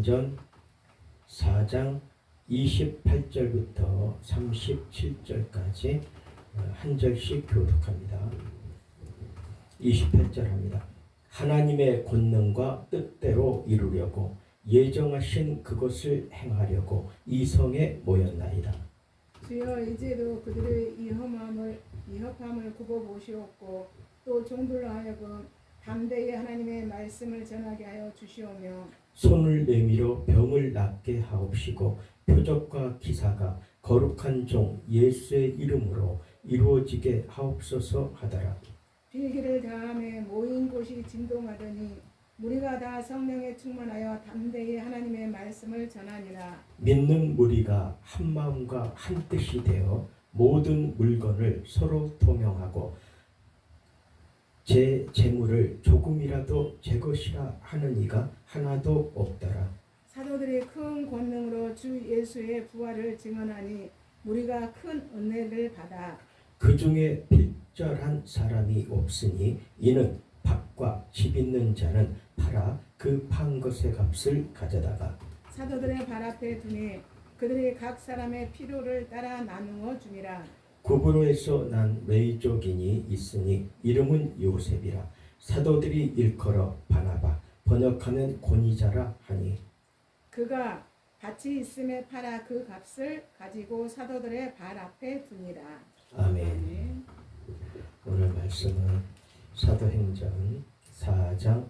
사도행전 4장 28절부터 37절까지 한 절씩 교독합니다. 28절 합니다. 하나님의 권능과 뜻대로 이루려고 예정하신 그것을 행하려고 이 성에 모였나이다. 주여, 이제도 그들의 위협함을 굽어보시옵고 또 종들로 하여금 담대히 하나님의 말씀을 전하게 하여 주시오며 손을 내밀어 병을 낫게 하옵시고 표적과 기사가 거룩한 종 예수의 이름으로 이루어지게 하옵소서 하더라. 빌기를 다음에 모인 곳이 진동하더니 무리가 다 성령에 충만하여 담대히 하나님의 말씀을 전하니라. 믿는 무리가 한 마음과 한 뜻이 되어 모든 물건을 서로 통용하고 제 재물을 조금이라도 제 것이라 하는 이가 하나도 없더라. 사도들이 큰 권능으로 주 예수의 부활을 증언하니 무리가 큰 은혜를 받아 그 중에 필절한 사람이 없으니 이는 밭과 집 있는 자는 팔아 그 판 것의 값을 가져다가 사도들의 발 앞에 두니 그들이 각 사람의 필요를 따라 나누어 주니라. 구브로에서 난 외족인이 있으니 이름은 요셉이라. 사도들이 일컬어 바나바 번역하면 권위자라 하니 그가 밭이 있음에 팔아 그 값을 가지고 사도들의 발 앞에 두니라. 아멘. 오늘 말씀은 사도행전 4장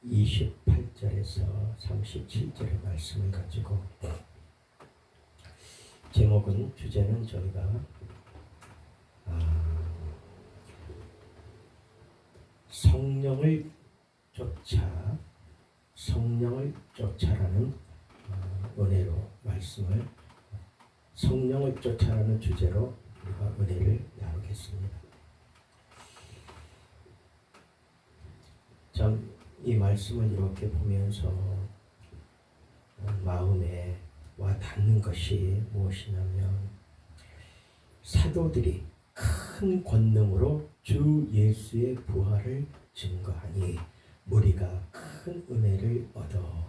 28절에서 37절의 말씀을 가지고 제목은 주제는 저희가 성령을 쫓아라는 은혜로 말씀을 성령을 쫓아라는 주제로 우리가 은혜를 나누겠습니다. 참 이 말씀을 이렇게 보면서 마음에 와 닿는 것이 무엇이냐면 사도들이 큰 권능으로 주 예수의 부활을 증거하니 무리가 큰 은혜를 얻어.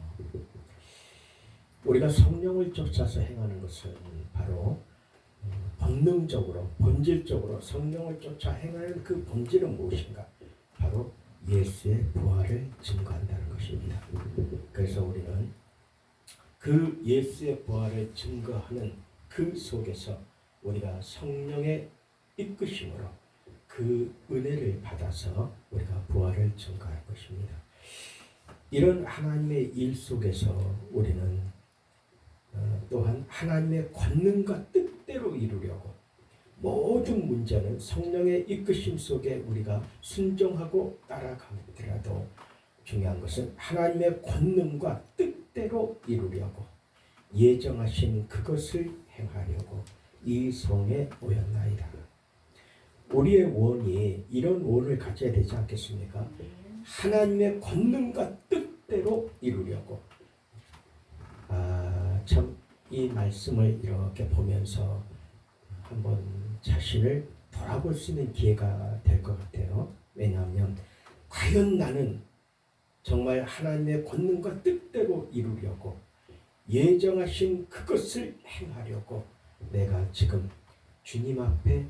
우리가 성령을 쫓아서 행하는 것은 바로 본능적으로 본질적으로 성령을 쫓아 행하는 그 본질은 무엇인가? 바로 예수의 부활을 증거한다는 것입니다. 그래서 우리는 그 예수의 부활을 증거하는 그 속에서 우리가 성령의 이끄심으로 그 은혜를 받아서 우리가 부활을 증거할 것입니다. 이런 하나님의 일 속에서 우리는 또한 하나님의 권능과 뜻대로 이루려고 모든 문제는 성령의 이끄심 속에 우리가 순종하고 따라가더라도 중요한 것은 하나님의 권능과 뜻대로 이루려고 예정하신 그것을 행하려고 이 성에 모였나이다. 우리의 원이 이런 원을 가져야 되지 않겠습니까? 하나님의 권능과 뜻대로 이루려고. 참 이 말씀을 이렇게 보면서 한번 자신을 돌아볼 수 있는 기회가 될 것 같아요. 왜냐하면 과연 나는 정말 하나님의 권능과 뜻대로 이루려고 예정하신 그것을 행하려고 내가 지금 주님 앞에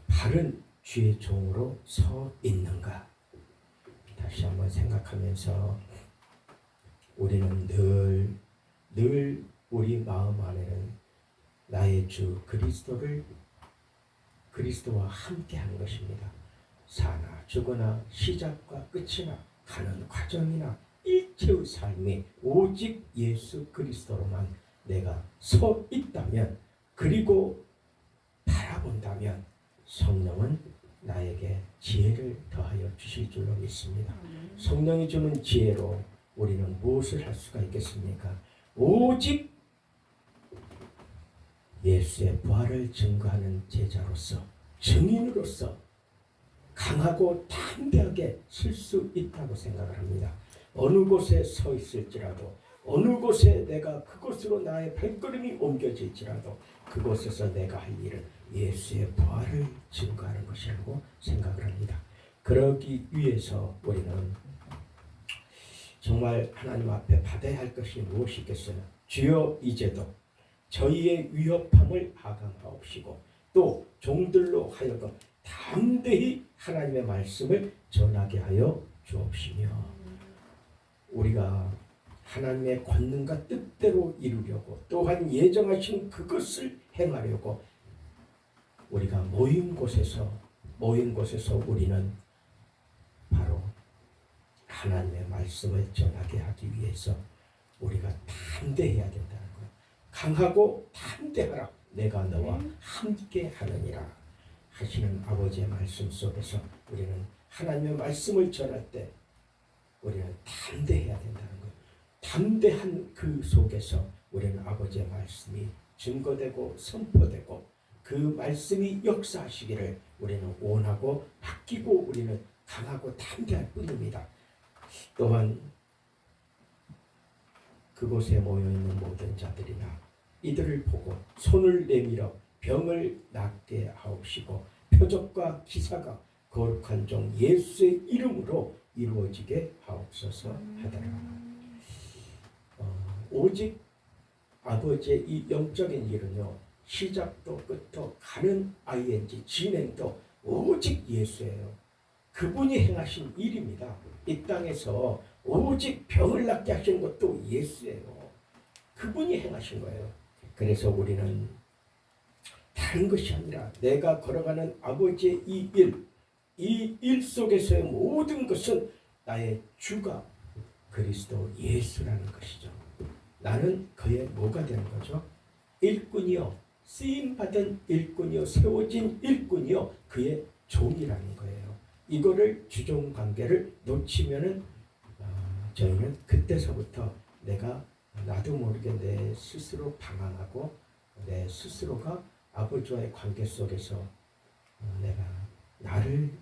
바른 주의 종으로 서 있는가? 다시 한번 생각하면서 우리는 늘 우리 마음 안에는 나의 주 그리스도와 함께하는 것입니다. 사나 죽으나 시작과 끝이나 가는 과정이나 일체의 삶이 오직 예수 그리스도로만 내가 서 있다면 그리고 바라본다면 성령은 나에게 지혜를 더하여 주실 줄로 믿습니다. 성령이 주는 지혜로 우리는 무엇을 할 수가 있겠습니까? 오직 예수의 부활을 증거하는 제자로서 증인으로서 강하고 담대하게 설 수 있다고 생각을 합니다. 어느 곳에 서 있을지라도 어느 곳에 내가 그곳으로 나의 발걸음이 옮겨질지라도 그곳에서 내가 할 일은 예수의 부활을 증거하는 것이라고 생각을 합니다. 그러기 위해서 우리는 정말 하나님 앞에 받아야 할 것이 무엇이겠어요? 주여 이제도 저희의 위협함을 하강하옵시고 또 종들로 하여금 담대히 하나님의 말씀을 전하게 하여 주옵시며 우리가 하나님의 권능과 뜻대로 이루려고 또한 예정하신 그것을 행하려고 우리가 모인 곳에서 우리는 바로 하나님의 말씀을 전하게 하기 위해서 우리가 담대해야 된다는 거예요. 강하고 담대하라. 내가 너와 함께 하느니라 하시는 아버지의 말씀 속에서 우리는 하나님의 말씀을 전할 때 우리는 담대해야 된다는 거예요. 담대한 그 속에서 우리는 아버지의 말씀이 증거되고 선포되고 그 말씀이 역사하시기를 우리는 원하고 바뀌고 우리는 강하고 담대할 뿐입니다. 또한 그곳에 모여있는 모든 자들이나 이들을 보고 손을 내밀어 병을 낫게 하옵시고 표적과 기사가 거룩한 종 예수의 이름으로 이루어지게 하옵소서 하더라. 오직 아버지의 이 영적인 일은요, 시작도 끝도 가는 ing 진행도 오직 예수예요. 그분이 행하신 일입니다. 이 땅에서 오직 병을 낫게 하신 것도 예수예요. 그분이 행하신 거예요. 그래서 우리는 다른 것이 아니라 내가 걸어가는 아버지의 이 일 속에서의 모든 것은 나의 주가 그리스도 예수라는 것이죠. 나는 그의 뭐가 되는 거죠? 일꾼이요, 쓰임받은 일꾼이요, 세워진 일꾼이요, 그의 종이라는 거예요. 이거를 주종 관계를 놓치면은 저희는 그때서부터 내가 나도 모르게 내 스스로 방황하고 내 스스로가 아버지와의 관계 속에서 내가 나를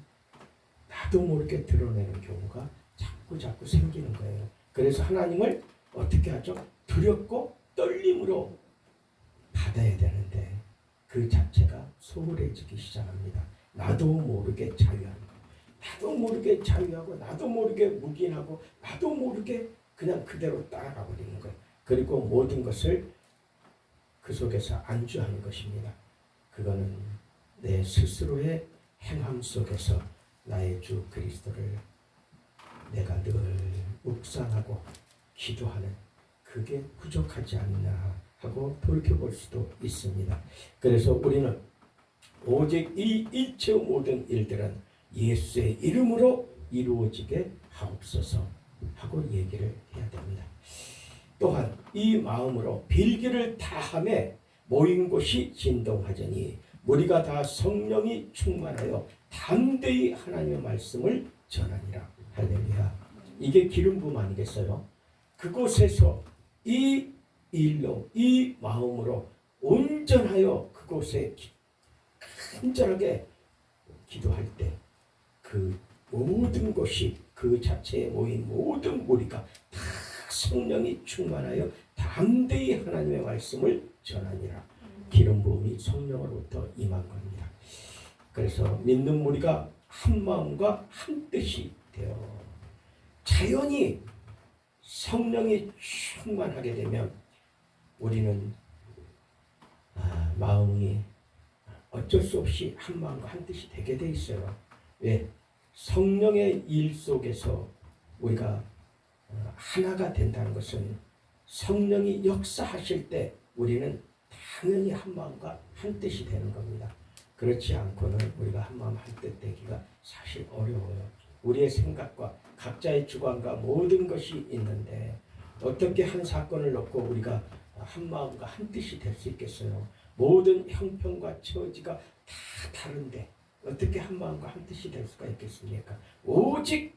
나도 모르게 드러내는 경우가 자꾸 생기는 거예요. 그래서 하나님을 어떻게 하죠? 두렵고 떨림으로 받아야 되는데 그 자체가 소홀해지기 시작합니다. 나도 모르게 자유하는 거. 나도 모르게 자유하고 나도 모르게 묵인하고 나도 모르게 그냥 그대로 따라가 버리는 거예요. 그리고 모든 것을 그 속에서 안주하는 것입니다. 그거는 내 스스로의 행함 속에서 나의 주 그리스도를 내가 늘 묵상하고 기도하는 그게 부족하지 않나 하고 돌이켜볼 수도 있습니다. 그래서 우리는 오직 이 일체의 모든 일들은 예수의 이름으로 이루어지게 하옵소서 하고 얘기를 해야 됩니다. 또한 이 마음으로 빌기를 다함에 모인 곳이 진동하자니 우리가 다 성령이 충만하여 담대히 하나님의 말씀을 전하니라. 할렐루야. 이게 기름 부음 아니겠어요? 그곳에서 이 일로 이 마음으로 온전하여 그곳에 간절하게 기도할 때 그 모든 것이 그 자체에 모인 모든 무리가 다 성령이 충만하여 담대히 하나님의 말씀을 전하니라. 기름 부음이 성령으로부터 임한 겁니다. 그래서 믿는 무리가 한 마음과 한 뜻이 되어 자연히 성령이 충만하게 되면 우리는 마음이 어쩔 수 없이 한 마음과 한 뜻이 되게 돼 있어요. 왜? 성령의 일 속에서 우리가 하나가 된다는 것은 성령이 역사하실 때 우리는 당연히 한 마음과 한 뜻이 되는 겁니다. 그렇지 않고는 우리가 한 마음 한 뜻 되기가 사실 어려워요. 우리의 생각과 각자의 주관과 모든 것이 있는데 어떻게 한 사건을 놓고 우리가 한 마음과 한 뜻이 될 수 있겠어요? 모든 형편과 처지가 다 다른데 어떻게 한 마음과 한 뜻이 될 수가 있겠습니까? 오직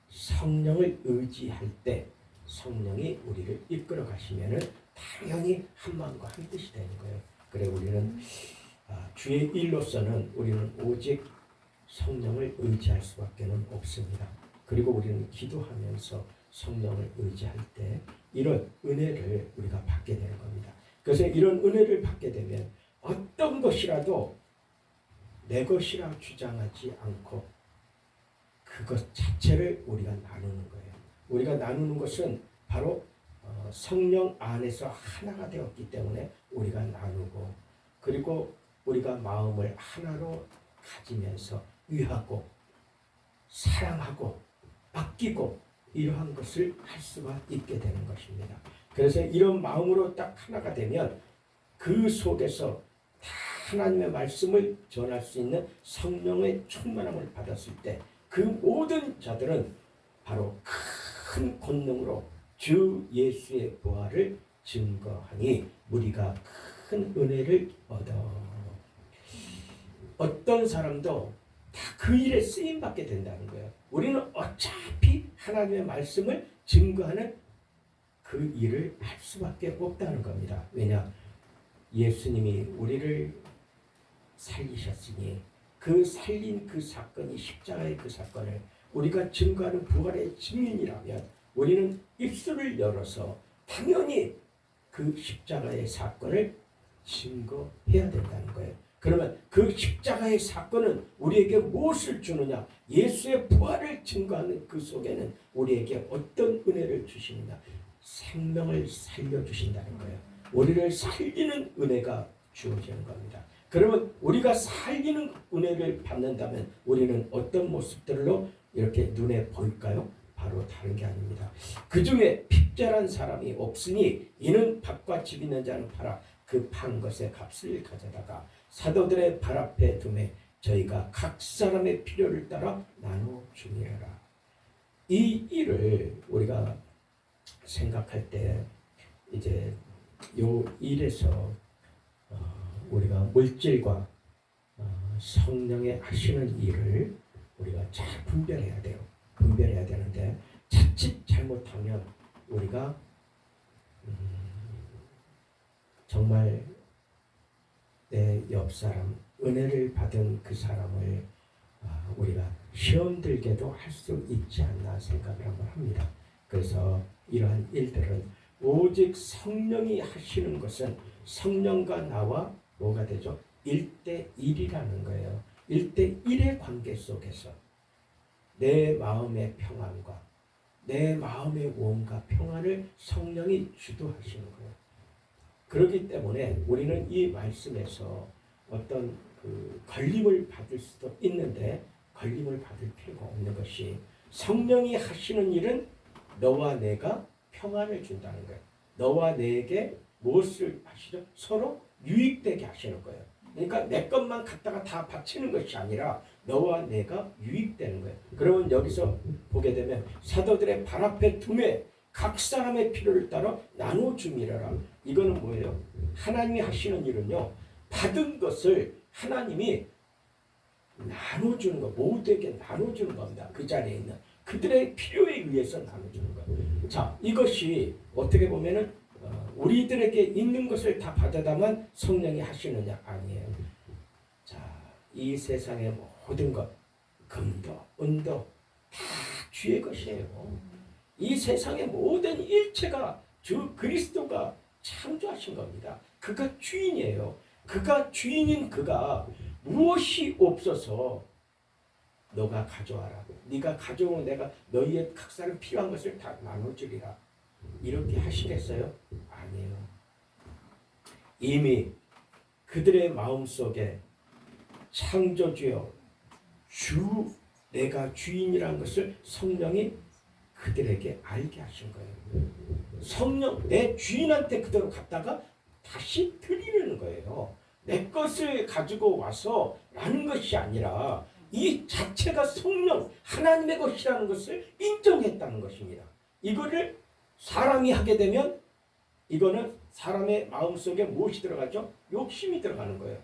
성령을 의지할 때 성령이 우리를 이끌어 가시면은 당연히 한 마음과 한 뜻이 되는 거예요. 그래 우리는 주의 일로서는 우리는 오직 성령을 의지할 수밖에는 없습니다. 그리고 우리는 기도하면서 성령을 의지할 때 이런 은혜를 우리가 받게 되는 겁니다. 그래서 이런 은혜를 받게 되면 어떤 것이라도 내 것이라 주장하지 않고 그것 자체를 우리가 나누는 거예요. 우리가 나누는 것은 바로 성령 안에서 하나가 되었기 때문에 우리가 나누고, 그리고 우리가 마음을 하나로 가지면서 위하고 사랑하고 아끼고 이러한 것을 할 수가 있게 되는 것입니다. 그래서 이런 마음으로 딱 하나가 되면 그 속에서 다 하나님의 말씀을 전할 수 있는 성령의 충만함을 받았을 때 그 모든 자들은 바로 큰 권능으로 주 예수의 부활을 증거하니 무리가 큰 은혜를 얻어. 어떤 사람도 다 그 일에 쓰임받게 된다는 거예요. 우리는 어차피 하나님의 말씀을 증거하는 그 일을 할 수밖에 없다는 겁니다. 왜냐? 예수님이 우리를 살리셨으니 그 살린 그 사건이, 십자가의 그 사건을 우리가 증거하는 부활의 증인이라면 우리는 입술을 열어서 당연히 그 십자가의 사건을 증거해야 된다는 거예요. 그러면 그 십자가의 사건은 우리에게 무엇을 주느냐? 예수의 부활을 증거하는 그 속에는 우리에게 어떤 은혜를 주시느냐? 생명을 살려주신다는 거예요. 우리를 살리는 은혜가 주어지는 겁니다. 그러면 우리가 살리는 은혜를 받는다면 우리는 어떤 모습들로 이렇게 눈에 보일까요? 바로 다른 게 아닙니다. 그 중에 핍절한 사람이 없으니 이는 밭과 집 있는 자는 팔아 그 판 것의 값을 가져다가 사도들의 발 앞에 두매 저희가 각 사람의 필요를 따라 나누어 주니라. 이 일을 우리가 생각할 때 이제 요 일에서 우리가 물질과 성령의 하시는 일을 우리가 잘 분별해야 돼요. 분별해야 되는데 자칫 잘못하면 우리가 정말 내 옆사람, 은혜를 받은 그 사람을 우리가 시험 들게도 할 수 있지 않나 생각을 한번 합니다. 그래서 이러한 일들은 오직 성령이 하시는 것은 성령과 나와 뭐가 되죠? 1대1이라는 거예요. 1대1의 관계 속에서 내 마음의 평안과 내 마음의 온갖 평안을 성령이 주도하시는 거예요. 그렇기 때문에 우리는 이 말씀에서 어떤 그 걸림을 받을 수도 있는데 걸림을 받을 필요가 없는 것이 성령이 하시는 일은 너와 내가 평안을 준다는 거예요. 너와 내게 무엇을 하시죠? 서로 유익되게 하시는 거예요. 그러니까 내 것만 갖다가 다 바치는 것이 아니라 너와 내가 유익되는 거예요. 그러면 여기서 보게 되면 사도들의 발 앞에 두매 각 사람의 필요를 따라 나눠 줌이라. 이거는 뭐예요? 하나님이 하시는 일은요, 받은 것을 하나님이 나눠주는 거, 모두에게 나눠주는 겁니다. 그 자리에 있는 그들의 필요에 의해서 나눠주는 거예요. 자, 이것이 어떻게 보면은 우리들에게 있는 것을 다 받아다만 성령이 하시느냐? 아니에요. 자, 이 세상의 모든 것, 금도, 은도 다 주의 것이에요. 이 세상의 모든 일체가 주 그리스도가 창조하신 겁니다. 그가 주인이에요. 그가 주인인 그가 무엇이 없어서 너가 가져와라. 네가 가져오면 내가 너희의 각사를 필요한 것을 다 나눠주리라. 이렇게 하시겠어요? 아니에요. 이미 그들의 마음속에 창조주여 주 내가 주인이라는 것을 성령이 그들에게 알게 하신 거예요. 성령 내 주인한테 그대로 갔다가 다시 드리는 거예요. 내 것을 가지고 와서 라는 것이 아니라 이 자체가 성령 하나님의 것이라는 것을 인정했다는 것입니다. 이거를 사람이 하게 되면 이거는 사람의 마음속에 무엇이 들어가죠? 욕심이 들어가는 거예요.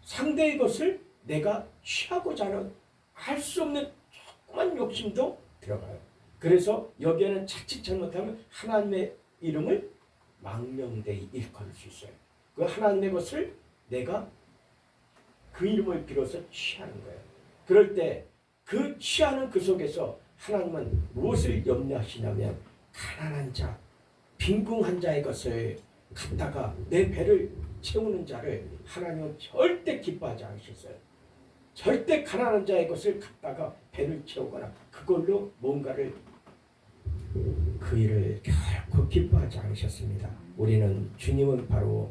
상대의 것을 내가 취하고자 하는 할 수 없는 조그만 욕심도 들어가요. 그래서 여기에는 자칫 잘못하면 하나님의 이름을 망령되이 일컬을 수 있어요. 그 하나님의 것을 내가 그 이름을 빌어서 취하는 거예요. 그럴 때 그 취하는 그 속에서 하나님은 무엇을 염려하시냐면 가난한 자, 빈궁한 자의 것을 갖다가 내 배를 채우는 자를 하나님은 절대 기뻐하지 않으셨어요. 절대 가난한 자의 것을 갖다가 배를 채우거나 그걸로 뭔가를 그 일을 결코 기뻐하지 않으셨습니다. 우리는 주님은 바로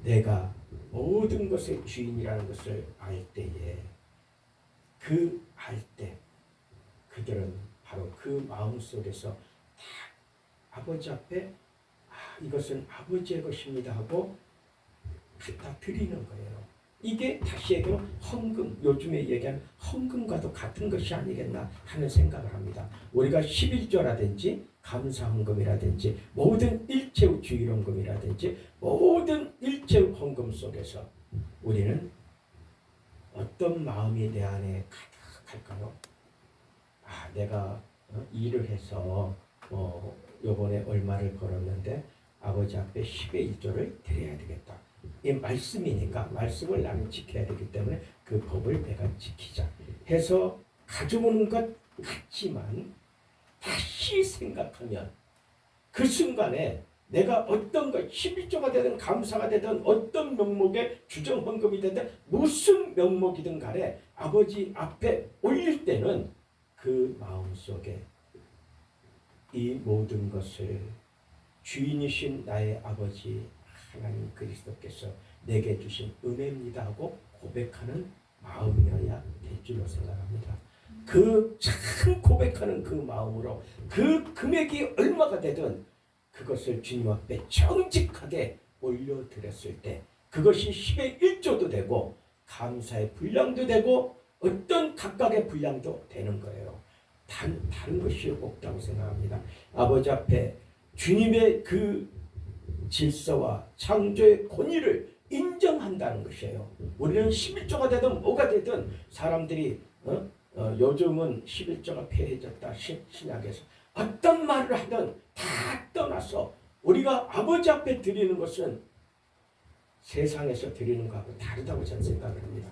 내가 모든 것의 주인이라는 것을 알 때에 알 때 그들은 바로 그 마음 속에서 다 아버지 앞에 이것은 아버지의 것입니다 하고 갖다 드리는 거예요. 이게 다시 얘기하면 헌금, 요즘에 얘기하는 헌금과도 같은 것이 아니겠나 하는 생각을 합니다. 우리가 11조라든지 감사헌금이라든지 모든 일체의 주일헌금이라든지 모든 일체의 헌금 속에서 우리는 어떤 마음이 내 안에 가득할까요? 내가 일을 해서 요번에 얼마를 벌었는데 아버지 앞에 10의 1조를 드려야 되겠다. 이 말씀이니까 말씀을 나는 지켜야 되기 때문에 그 법을 내가 지키자 해서 가져오는 것 같지만 다시 생각하면 그 순간에 내가 어떤 것 11조가 되든 감사가 되든 어떤 명목의 주정헌금이 되든 무슨 명목이든 간에 아버지 앞에 올릴 때는 그 마음속에 이 모든 것을 주인이신 나의 아버지 하나님 그리스도께서 내게 주신 은혜입니다 하고 고백하는 마음이어야 될 줄로 생각합니다. 그 참 고백하는 그 마음으로 그 금액이 얼마가 되든 그것을 주님 앞에 정직하게 올려드렸을 때 그것이 10의 1조도 되고 감사의 분량도 되고 어떤 각각의 분량도 되는 거예요. 다른 것이 없다고 생각합니다. 아버지 앞에 주님의 그 질서와 창조의 권위를 인정한다는 것이에요. 우리는 11조가 되든 뭐가 되든 사람들이 요즘은 11조가 폐해졌다 신약에서 어떤 말을 하든 다 떠나서 우리가 아버지 앞에 드리는 것은 세상에서 드리는 것하고 다르다고 저는 생각을 합니다.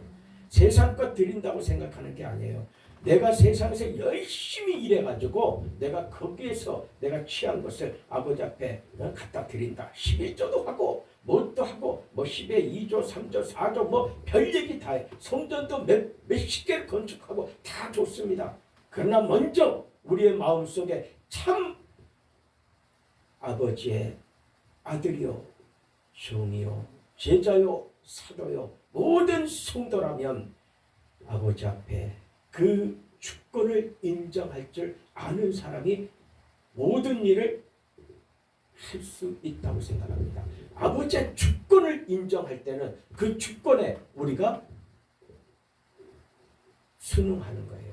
세상 것 드린다고 생각하는 게 아니에요. 내가 세상에서 열심히 일해가지고 내가 거기에서 내가 취한 것을 아버지 앞에 갖다 드린다. 11조도 하고 뭣도 하고 뭐 10에 2조 3조 4조 뭐 별 얘기 다 해. 성전도 몇십 개를 건축하고 다 좋습니다. 그러나 먼저 우리의 마음속에 참 아버지의 아들이요 종이요 제자요 사도요 모든 성도라면 아버지 앞에 그 주권을 인정할 줄 아는 사람이 모든 일을 할 수 있다고 생각합니다. 아버지의 주권을 인정할 때는 그 주권에 우리가 순응하는 거예요.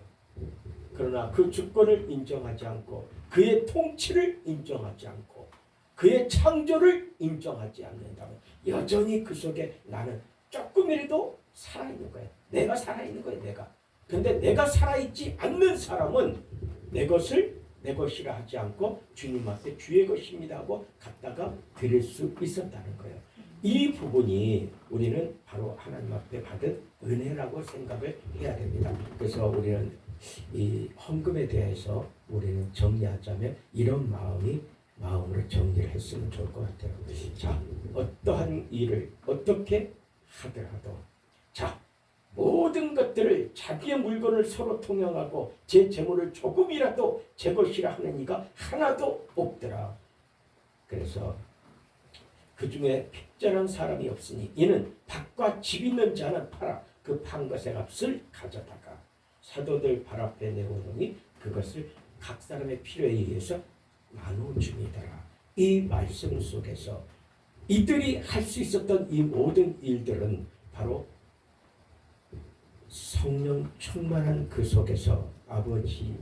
그러나 그 주권을 인정하지 않고 그의 통치를 인정하지 않고 그의 창조를 인정하지 않는다면 여전히 그 속에 나는 조금이라도 살아있는 거예요. 내가 살아있는 거예요. 내가. 근데 내가 살아있지 않는 사람은 내 것을 내 것이라 하지 않고 주님 앞에 주의 것입니다 하고 갖다가 드릴 수 있었다는 거예요. 이 부분이 우리는 바로 하나님 앞에 받은 은혜라고 생각을 해야 됩니다. 그래서 우리는 이 헌금에 대해서 우리는 정리하자면 이런 마음으로 정리를 했으면 좋을 것 같아요. 자, 어떠한 일을 어떻게 하더라도 자, 모든 것들을 자기의 물건을 서로 통용하고 제 재물을 조금이라도 제 것이라 하는 이가 하나도 없더라. 그래서 그 중에 핍전한 사람이 없으니 이는 밭과 집 있는 자는 팔아 그 판 것의 값을 가져다가 사도들 발 앞에 내오노니 그것을 각 사람의 필요에 의해서 나눠줍니다라. 이 말씀 속에서 이들이 할 수 있었던 이 모든 일들은 바로 성령 충만한 그 속에서 아버지의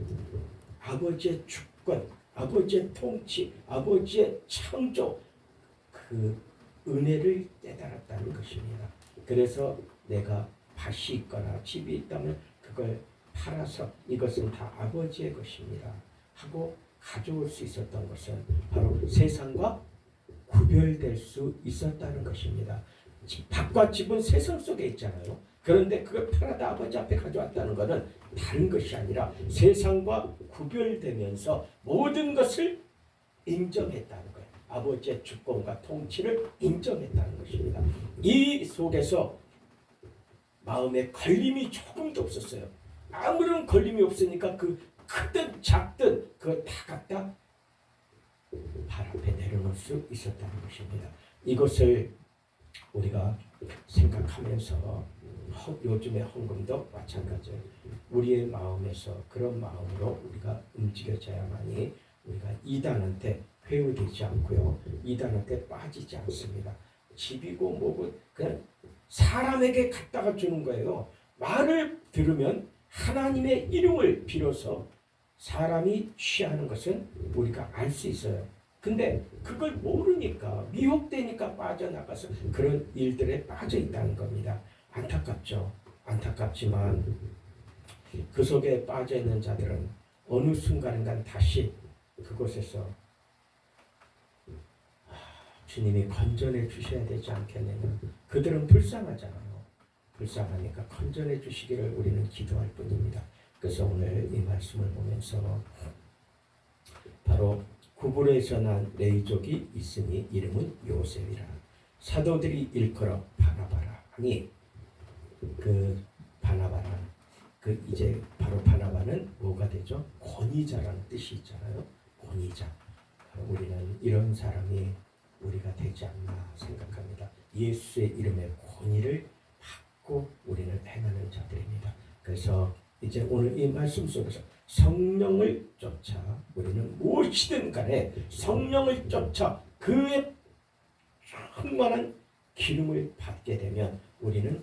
주권, 아버지의 통치, 아버지의 창조 그 은혜를 깨달았다는 것입니다. 그래서 내가 밭이 있거나 집이 있다면 그걸 팔아서 이것은 다 아버지의 것입니다 하고 가져올 수 있었던 것은 바로 세상과 구별될 수 있었다는 것입니다. 밭과 집은 세상 속에 있잖아요. 그런데 그걸 팔아다 아버지 앞에 가져왔다는 것은 다른 것이 아니라 세상과 구별되면서 모든 것을 인정했다는 거예요. 아버지의 주권과 통치를 인정했다는 것입니다. 이 속에서 마음에 걸림이 조금도 없었어요. 아무런 걸림이 없으니까 그 크든 작든 그걸 다 갖다 발 앞에 내려놓을 수 있었다는 것입니다. 이것을 우리가 생각하면서 요즘의 헌금도 마찬가지예요. 우리의 마음에서 그런 마음으로 우리가 움직여져야만이 우리가 이단한테 회유되지 않고요. 이단한테 빠지지 않습니다. 집이고 뭐고 그냥 사람에게 갖다가 주는 거예요. 말을 들으면 하나님의 이름을 빌어서 사람이 취하는 것은 우리가 알 수 있어요. 근데 그걸 모르니까 미혹되니까 빠져나가서 그런 일들에 빠져 있다는 겁니다. 안타깝죠. 안타깝지만 그 속에 빠져 있는 자들은 어느 순간인가 다시 그곳에서 주님이 건져내 주셔야 되지 않겠느냐. 그들은 불쌍하잖아요. 불쌍하니까 건져내 주시기를 우리는 기도할 뿐입니다. 그래서 오늘 이 말씀을 보면서 바로 구불에서 난 레이족이 있으니 이름은 요셉이라. 사도들이 일컬어 바나바라 하니 그 바나바라 그 이제 바로 바나바는 뭐가 되죠? 권위자라는 뜻이 있잖아요. 권위자. 우리는 이런 사람이 우리가 되지 않나 생각합니다. 예수의 이름의 권위를 받고 우리는 행하는 자들입니다. 그래서 이제 오늘 이 말씀 속에서 성령을 쫓아 우리는 무엇이든 간에 성령을 쫓아 그의 충만한 기름을 받게 되면 우리는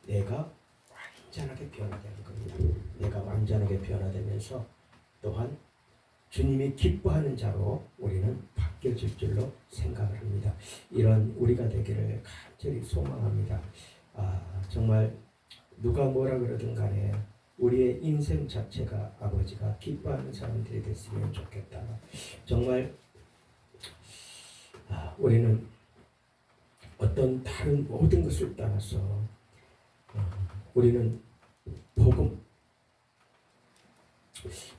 내가 완전하게 변화되는 겁니다. 내가 완전하게 변화되면서 또한 주님이 기뻐하는 자로 우리는 바뀌어질 줄로 생각을 합니다. 이런 우리가 되기를 간절히 소망합니다. 정말 누가 뭐라 그러든 간에 우리의 인생 자체가 아버지가 기뻐하는 사람들이 됐으면 좋겠다. 정말 우리는 어떤 다른 모든 것을 떠나서 우리는 복음,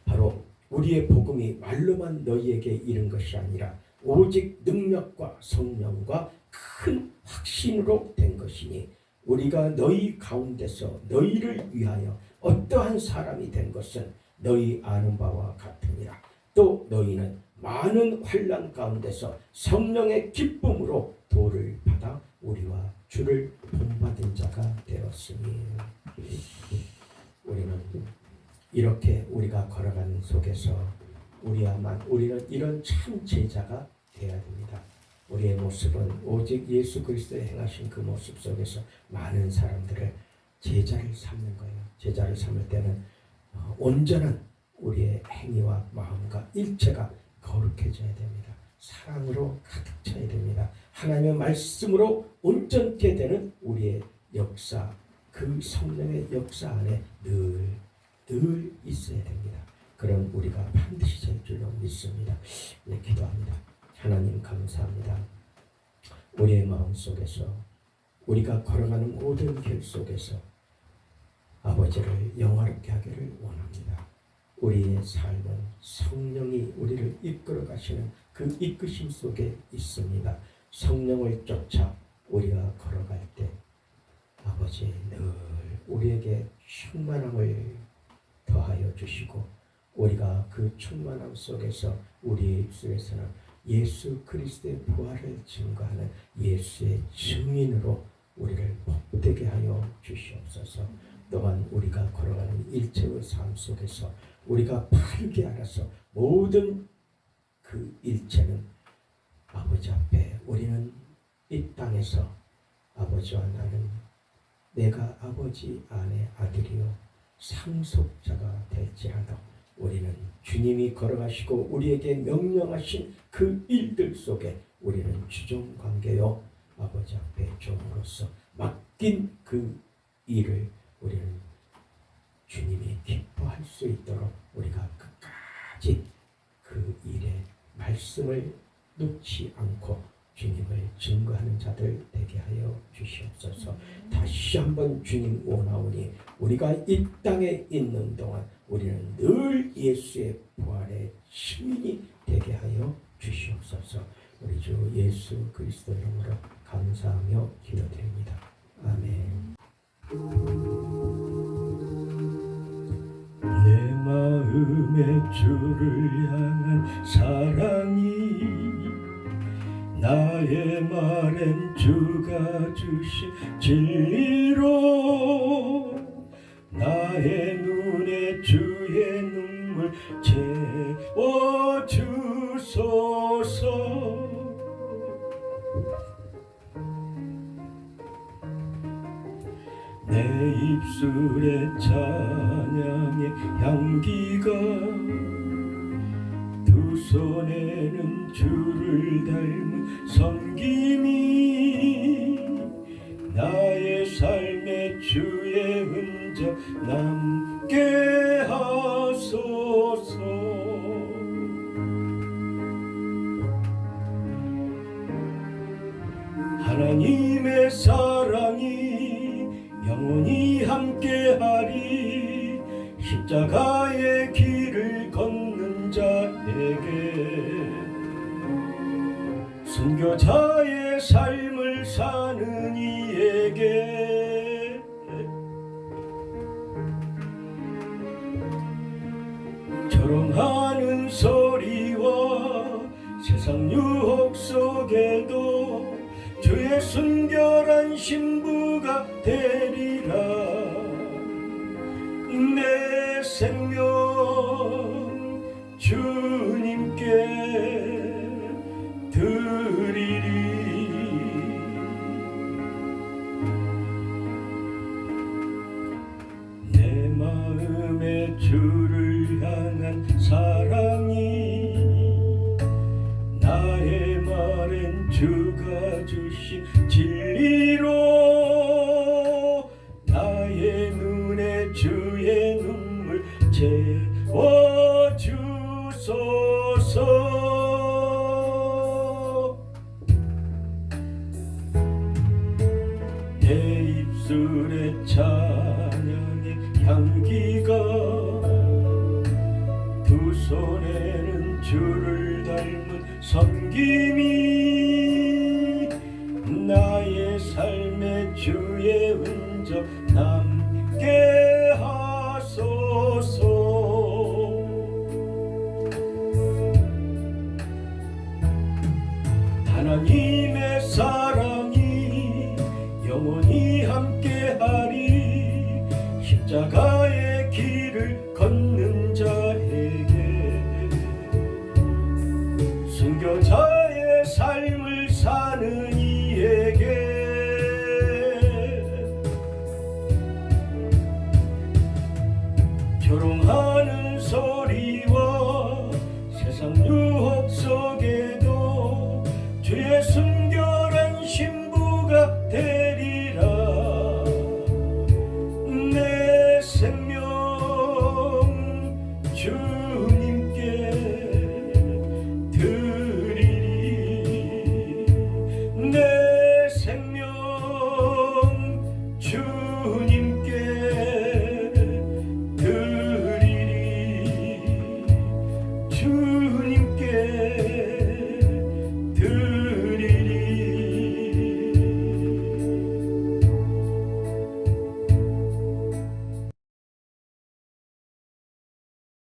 바로 우리의 복음이 말로만 너희에게 이른 것이 아니라 오직 능력과 성령과 큰 확신으로 된 것이니 우리가 너희 가운데서 너희를 위하여 어떠한 사람이 된 것은 너희 아는 바와 같으니라. 또 너희는 많은 환난 가운데서 성령의 기쁨으로 도를 받아 우리와 주를 본받은 자가 되었으니 우리는 이렇게 우리가 걸어가는 속에서 우리는 이런 참 제자가 되어야 됩니다. 우리의 모습은 오직 예수 그리스도의 행하신 그 모습 속에서 많은 사람들을 제자를 삼는 거예요. 제자를 삼을 때는 온전한 우리의 행위와 마음과 일체가 거룩해져야 됩니다. 사랑으로 가득 차야 됩니다. 하나님의 말씀으로 온전케 되는 우리의 역사, 그 성령의 역사 안에 늘 있어야 됩니다. 그럼 우리가 반드시 될 줄로 믿습니다. 네, 기도합니다. 하나님 감사합니다. 우리의 마음속에서 우리가 걸어가는 모든 길 속에서 아버지를 영화롭게 하기를 원합니다. 우리의 삶은 성령이 우리를 이끌어 가시는 그 이끄심 속에 있습니다. 성령을 쫓아 우리가 걸어갈 때 아버지 늘 우리에게 충만함을 더하여 주시고 우리가 그 충만함 속에서 우리 입술에서는 예수 그리스도의 부활을 증거하는 예수의 증인으로 우리를 복되게 하여 주시옵소서. 또한 우리가 걸어가는 일체의 삶 속에서 우리가 바르게 알아서 모든 그 일체는 아버지 앞에 우리는 이 땅에서 아버지와 나는 내가 아버지 안의 아들이요 상속자가 될지라도 우리는 주님이 걸어가시고 우리에게 명령하신 그 일들 속에 우리는 주종관계요 아버지 앞에 종으로서 맡긴 그 일을 우리는 주님이 기뻐할 수 있도록 우리가 끝까지 그 일에 말씀을 놓지 않고 주님을 증거하는 자들 되게 하여 주시옵소서. 다시 한번 주님 원하오니 우리가 이 땅에 있는 동안 우리는 늘 예수의 부활의 시민이 되게 하여 주시옵소서. 우리 주 예수 그리스도 이름으로 감사하며 기도드립니다. 아멘. 내 마음에 주를 향한 사랑이 나의 말엔 주가 주신 진리로 나의 눈에 주의 눈물 채워주소서. 내 입술에 찬양의 향기가 두 손에는 주를 닮은 섬김이 나의 삶에 주의 흔적 남게 하소서. 하나님의 사랑이 영원히 함께하리. 십자가의 길을 걷는 자에게 순교자의 삶을 사는 이에게 조롱하는 소리와 세상 유혹 속에도 주의 순결한 신부가 되리라. 내 생명 주님께 드리리. 내 마음에 주를 향한 사랑이 나의 말엔 주가 주신 진리로 나의 눈에 주의 눈물 채워주소서. 내 입술에 찬양의 향기가 두 손에는 주를 닮은 섬김이 나의 삶에 주의 흔적 남게 하소서. 하나님의 사랑이 영원히 함께하리. 십자가의 길을 걷는 자에게 순교자